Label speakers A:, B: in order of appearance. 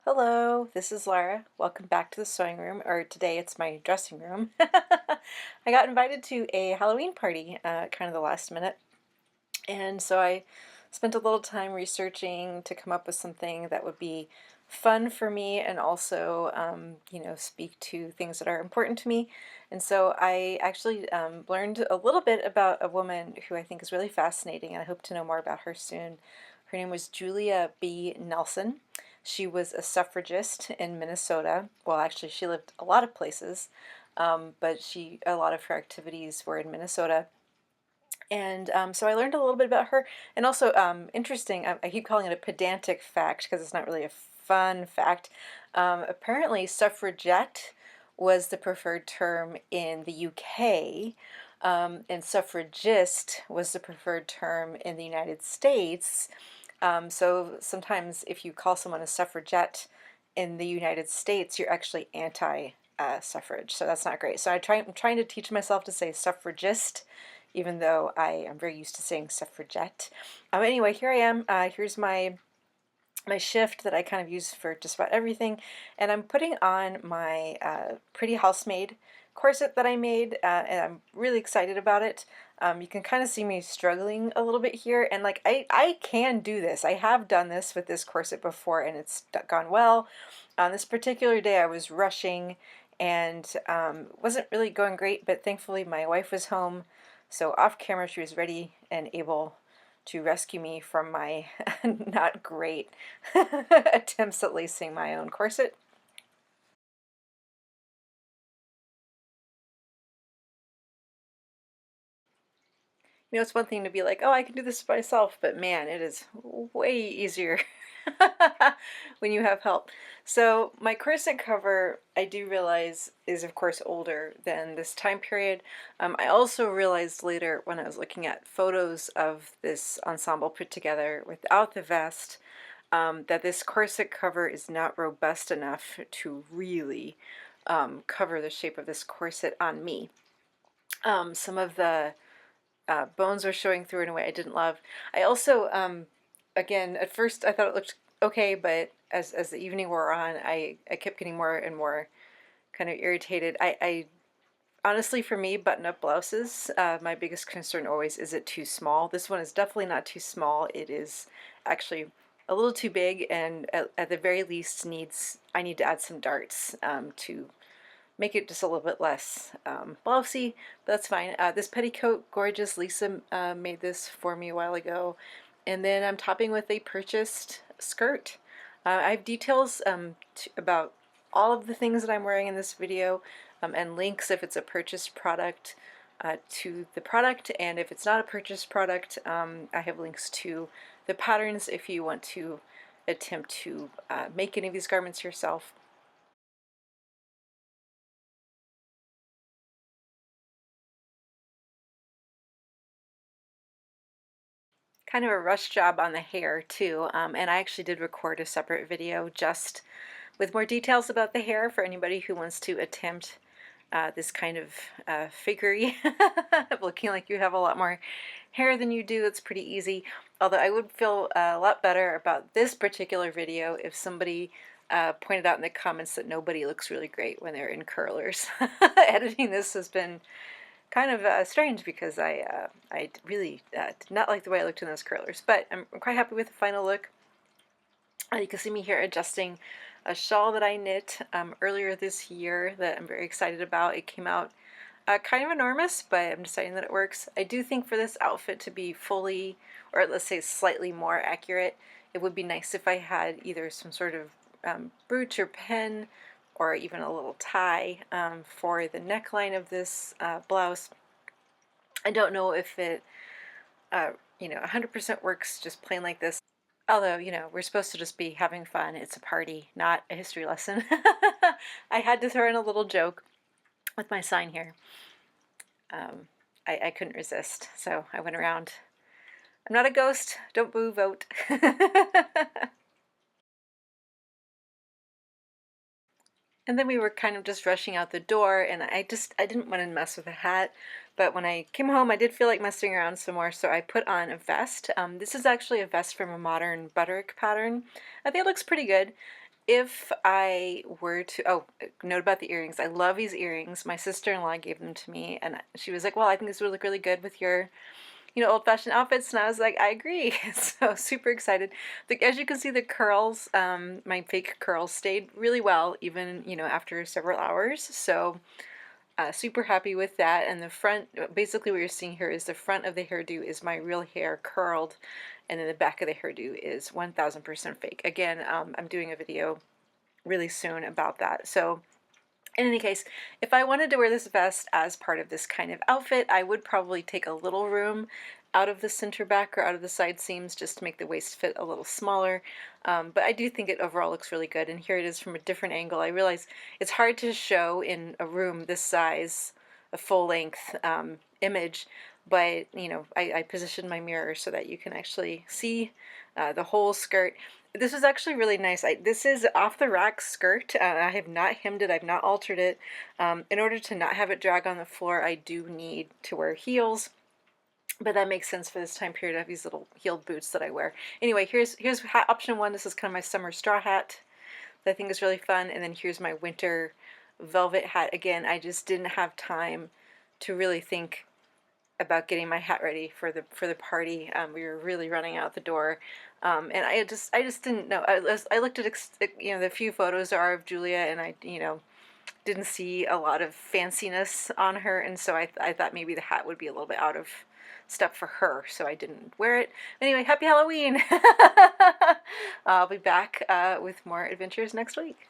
A: Hello, this is Laura. Welcome back to the sewing room, or today it's my dressing room. I got invited to a Halloween party kind of the last minute, and so I spent a little time researching to come up with something that would be fun for me and also, speak to things that are important to me. And so I actually learned a little bit about a woman who I think is really fascinating, and I hope to know more about her soon. Her name was Julia B. Nelson. She was a suffragist in Minnesota. Well, actually, she lived a lot of places, but a lot of her activities were in Minnesota. And so I learned a little bit about her. And also, interesting, I keep calling it a pedantic fact because it's not really a fun fact. Apparently, suffragette was the preferred term in the UK, and suffragist was the preferred term in the United States. So sometimes if you call someone a suffragette in the United States, you're actually anti-suffrage. So that's not great. So I'm trying to teach myself to say suffragist, even though I am very used to saying suffragette. Anyway, here I am. Here's my shift that I kind of use for just about everything, and I'm putting on my Pretty Housemaid corset that I made, and I'm really excited about it. You can kind of see me struggling a little bit here, and like I can do this. I have done this with this corset before, and it's gone well. On this particular day, I was rushing, and wasn't really going great, but thankfully my wife was home, so off camera she was ready and able to rescue me from my not great attempts at lacing my own corset. You know, it's one thing to be like, oh, I can do this myself, but man, it is way easier when you have help. So my corset cover, I do realize, is of course older than this time period. I also realized later when I was looking at photos of this ensemble put together without the vest, that this corset cover is not robust enough to really cover the shape of this corset on me. Some of the bones were showing through in a way I didn't love. I also, again, at first I thought it looked okay, but as the evening wore on, I kept getting more and more kind of irritated. I honestly, for me, button-up blouses, my biggest concern always is it too small. This one is definitely not too small. It is actually a little too big, and at the very least I need to add some darts to make it just a little bit less blousey, but that's fine. This petticoat, gorgeous. Lisa made this for me a while ago. And then I'm topping with a purchased skirt. I have details about all of the things that I'm wearing in this video, and links if it's a purchased product to the product, and if it's not a purchased product, I have links to the patterns if you want to attempt to make any of these garments yourself. Kind of a rush job on the hair too, and I actually did record a separate video just with more details about the hair for anybody who wants to attempt this kind of figurey looking like you have a lot more hair than you do. It's pretty easy, although I would feel a lot better about this particular video if somebody pointed out in the comments that nobody looks really great when they're in curlers. Editing this has been kind of strange because I really did not like the way I looked in those curlers, but I'm quite happy with the final look. You can see me here adjusting a shawl that I knit earlier this year that I'm very excited about. It came out kind of enormous, but I'm deciding that it works. I do think for this outfit to be fully, or let's say slightly more accurate, it would be nice if I had either some sort of brooch or pen, or even a little tie for the neckline of this blouse. I don't know if it, 100% works just plain like this. Although, we're supposed to just be having fun. It's a party, not a history lesson. I had to throw in a little joke with my sign here. I couldn't resist, so I went around. I'm not a ghost. Don't boo, vote. And then we were kind of just rushing out the door, and I didn't want to mess with the hat, but when I came home I did feel like messing around some more, so I put on a vest. This is actually a vest from a modern Butterick pattern. I think it looks pretty good, if I were to, oh, note about the earrings. I love these earrings. My sister-in-law gave them to me, and she was like, well, I think this would look really good with your, old-fashioned outfits, and I was like, I agree. So super excited. As you can see, the curls, my fake curls stayed really well, even, after several hours. So super happy with that. And the front, basically what you're seeing here is the front of the hairdo is my real hair curled, and then the back of the hairdo is 1000% fake. Again, I'm doing a video really soon about that. So in any case, if I wanted to wear this vest as part of this kind of outfit, I would probably take a little room out of the center back or out of the side seams just to make the waist fit a little smaller. But I do think it overall looks really good, and here it is from a different angle. I realize it's hard to show in a room this size, a full-length image, but I positioned my mirror so that you can actually see the whole skirt. This is actually really nice. This is off the rack skirt. I have not hemmed it. I've not altered it. In order to not have it drag on the floor, I do need to wear heels. But that makes sense for this time period. I have these little heeled boots that I wear. Anyway, here's hat option one. This is kind of my summer straw hat that I think is really fun. And then here's my winter velvet hat. Again, I just didn't have time to really think about getting my hat ready for the party. We were really running out the door, and I just didn't know. I looked at the few photos there are of Julia, and I didn't see a lot of fanciness on her, and so I thought maybe the hat would be a little bit out of step for her, so I didn't wear it. Anyway, happy Halloween! I'll be back with more adventures next week.